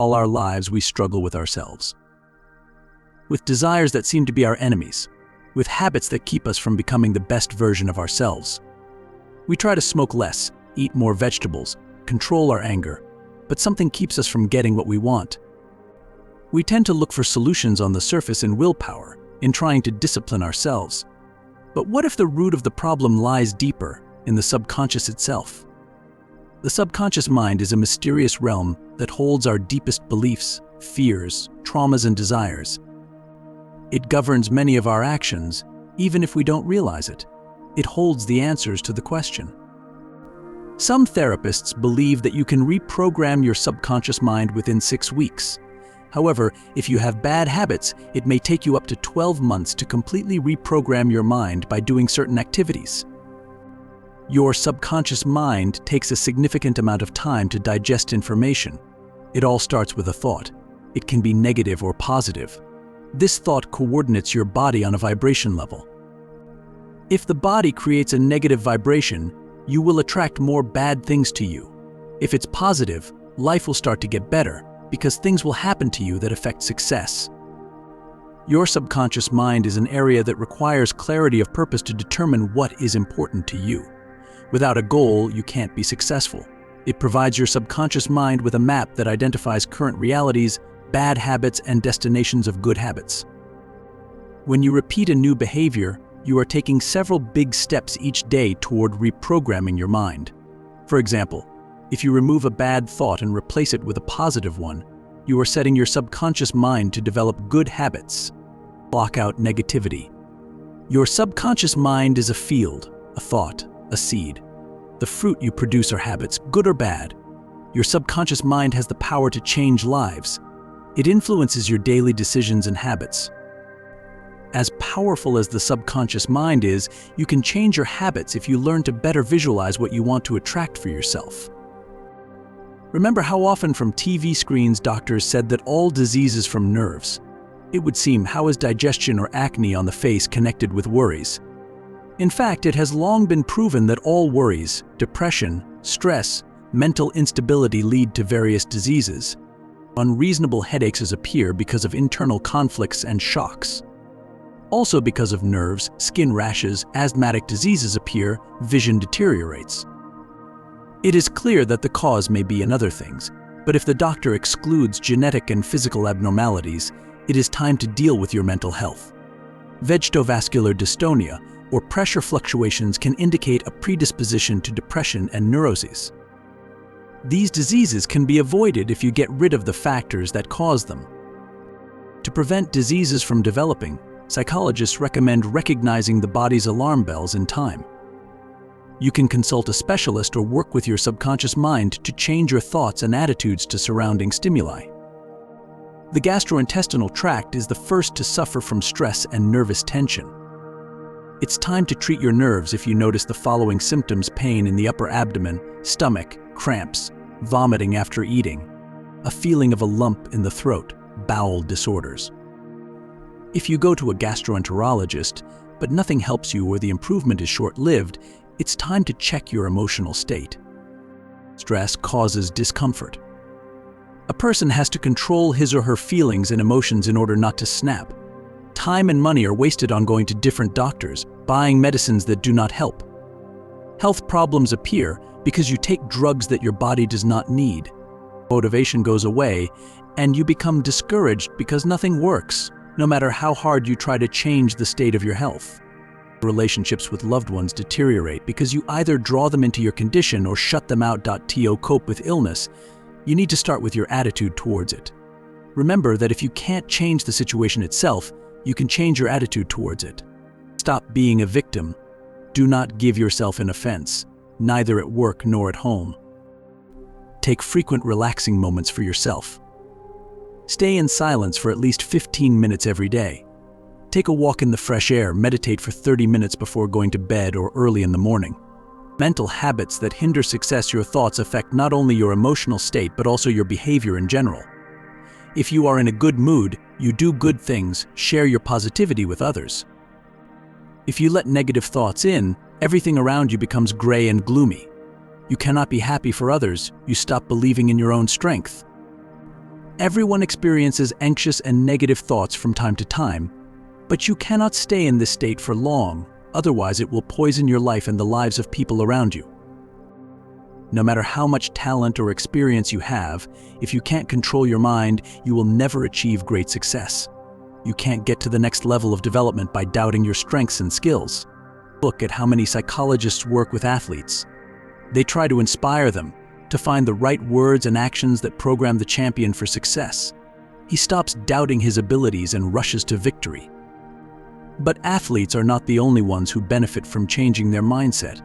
All our lives, we struggle with ourselves, with desires that seem to be our enemies, with habits that keep us from becoming the best version of ourselves. We try to smoke less, eat more vegetables, control our anger, but something keeps us from getting what we want. We tend to look for solutions on the surface in willpower, in trying to discipline ourselves. But what if the root of the problem lies deeper, in the subconscious itself? The subconscious mind is a mysterious realm that holds our deepest beliefs, fears, traumas, and desires. It governs many of our actions, even if we don't realize it. It holds the answers to the question. Some therapists believe that you can reprogram your subconscious mind within 6 weeks. However, if you have bad habits, it may take you up to 12 months to completely reprogram your mind by doing certain activities. Your subconscious mind takes a significant amount of time to digest information. It all starts with a thought. It can be negative or positive. This thought coordinates your body on a vibration level. If the body creates a negative vibration, you will attract more bad things to you. If it's positive, life will start to get better because things will happen to you that affect success. Your subconscious mind is an area that requires clarity of purpose to determine what is important to you. Without a goal, you can't be successful. It provides your subconscious mind with a map that identifies current realities, bad habits, and destinations of good habits. When you repeat a new behavior, you are taking several big steps each day toward reprogramming your mind. For example, if you remove a bad thought and replace it with a positive one, you are setting your subconscious mind to develop good habits. Block out negativity. Your subconscious mind is a field, a thought, a seed. The fruit you produce are habits, good or bad. Your subconscious mind has the power to change lives. It influences your daily decisions and habits. As powerful as the subconscious mind is, you can change your habits if you learn to better visualize what you want to attract for yourself. Remember how often from TV screens doctors said that all diseases from nerves. It would seem, how is digestion or acne on the face connected with worries? In fact, it has long been proven that all worries, depression, stress, mental instability lead to various diseases. Unreasonable headaches appear because of internal conflicts and shocks. Also because of nerves, skin rashes, asthmatic diseases appear, vision deteriorates. It is clear that the cause may be in other things, but if the doctor excludes genetic and physical abnormalities, it is time to deal with your mental health. Vegetovascular dystonia, or pressure fluctuations, can indicate a predisposition to depression and neuroses. These diseases can be avoided if you get rid of the factors that cause them. To prevent diseases from developing, psychologists recommend recognizing the body's alarm bells in time. You can consult a specialist or work with your subconscious mind to change your thoughts and attitudes to surrounding stimuli. The gastrointestinal tract is the first to suffer from stress and nervous tension. It's time to treat your nerves if you notice the following symptoms: pain in the upper abdomen, stomach, cramps, vomiting after eating, a feeling of a lump in the throat, bowel disorders. If you go to a gastroenterologist, but nothing helps you or the improvement is short-lived, it's time to check your emotional state. Stress causes discomfort. A person has to control his or her feelings and emotions in order not to snap. Time and money are wasted on going to different doctors, buying medicines that do not help. Health problems appear because you take drugs that your body does not need. Motivation goes away, and you become discouraged because nothing works, no matter how hard you try to change the state of your health. Relationships with loved ones deteriorate because you either draw them into your condition or shut them out. To cope with illness, you need to start with your attitude towards it. Remember that if you can't change the situation itself, you can change your attitude towards it. Stop being a victim. Do not give yourself an offense, neither at work nor at home. Take frequent relaxing moments for yourself. Stay in silence for at least 15 minutes every day. Take a walk in the fresh air, meditate for 30 minutes before going to bed or early in the morning. Mental habits that hinder success. Your thoughts affect not only your emotional state but also your behavior in general. If you are in a good mood, you do good things, share your positivity with others. If you let negative thoughts in, everything around you becomes gray and gloomy. You cannot be happy for others, you stop believing in your own strength. Everyone experiences anxious and negative thoughts from time to time, but you cannot stay in this state for long, otherwise it will poison your life and the lives of people around you. No matter how much talent or experience you have, if you can't control your mind, you will never achieve great success. You can't get to the next level of development by doubting your strengths and skills. Look at how many psychologists work with athletes. They try to inspire them, to find the right words and actions that program the champion for success. He stops doubting his abilities and rushes to victory. But athletes are not the only ones who benefit from changing their mindset.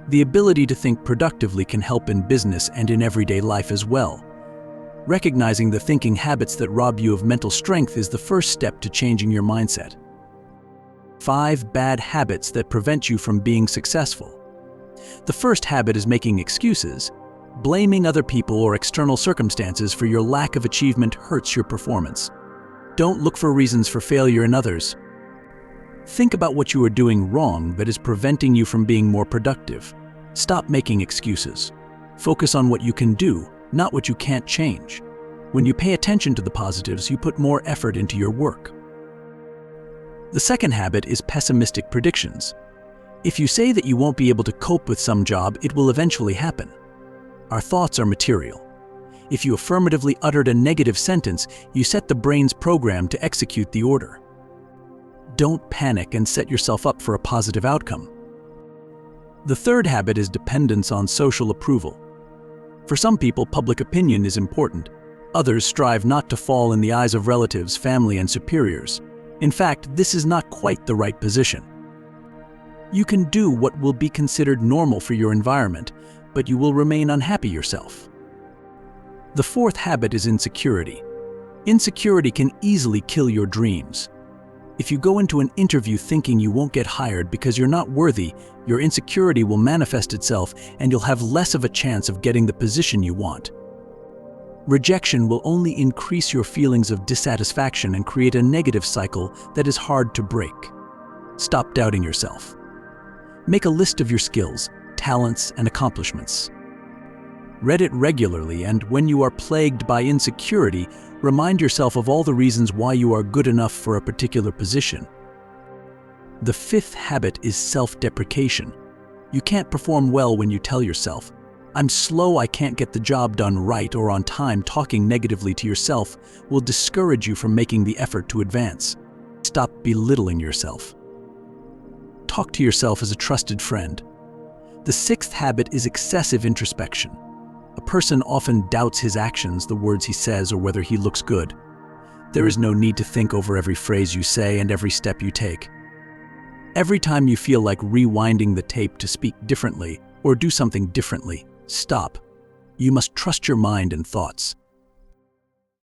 The ability to think productively can help in business and in everyday life as well. Recognizing the thinking habits that rob you of mental strength is the first step to changing your mindset. 5 bad habits that prevent you from being successful. The first habit is making excuses. Blaming other people or external circumstances for your lack of achievement hurts your performance. Don't look for reasons for failure in others. Think about what you are doing wrong that is preventing you from being more productive. Stop making excuses. Focus on what you can do, not what you can't change. When you pay attention to the positives, you put more effort into your work. The second habit is pessimistic predictions. If you say that you won't be able to cope with some job, it will eventually happen. Our thoughts are material. If you affirmatively uttered a negative sentence, you set the brain's program to execute the order. Don't panic and set yourself up for a positive outcome. The third habit is dependence on social approval. For some people, public opinion is important. Others strive not to fall in the eyes of relatives, family, and superiors. In fact, this is not quite the right position. You can do what will be considered normal for your environment, but you will remain unhappy yourself. The fourth habit is insecurity. Insecurity can easily kill your dreams. If you go into an interview thinking you won't get hired because you're not worthy, your insecurity will manifest itself and you'll have less of a chance of getting the position you want. Rejection will only increase your feelings of dissatisfaction and create a negative cycle that is hard to break. Stop doubting yourself. Make a list of your skills, talents, and accomplishments. Read it regularly, and when you are plagued by insecurity, remind yourself of all the reasons why you are good enough for a particular position. The fifth habit is self-deprecation. You can't perform well when you tell yourself, "I'm slow, I can't get the job done right or on time." Talking negatively to yourself will discourage you from making the effort to advance. Stop belittling yourself. Talk to yourself as a trusted friend. The sixth habit is excessive introspection. A person often doubts his actions, the words he says, or whether he looks good. There is no need to think over every phrase you say and every step you take. Every time you feel like rewinding the tape to speak differently or do something differently, stop. You must trust your mind and thoughts.